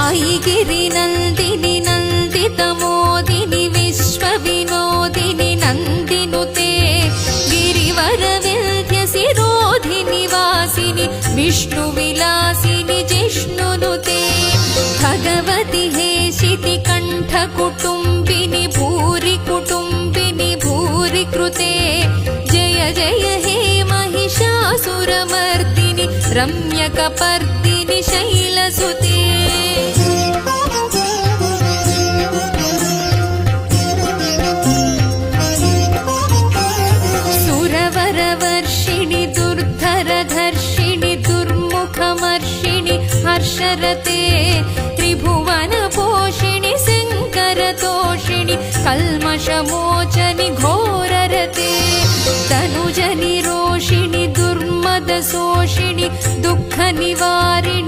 ऐगिरिनन्दिनि नन्दितमोदिनि विश्वविनोदिनि नन्दिनुते गिरिवरविन्ध्यसिरोधिनि वासिनि विष्णुविलासिनि जिष्णुनुते भगवति हेशिति कण्ठकुटुम्बिनि भूरि कुटुम्बिनि भूरि कृते जय जय हे महिषासुरमर्दिनि रम्यकपर्दिनि शैलसुते सुरवरवर्षिणि दुर्धरधर्षिणि दुर्मुखमर्षिणि हर्षरते त्रिभुवनपोषिणि शङ्करतोषिणि कल्मषमोचनि घोररते तनुजनिरोषिणि दुर्मदशोषिणि दुःखनिवारिणि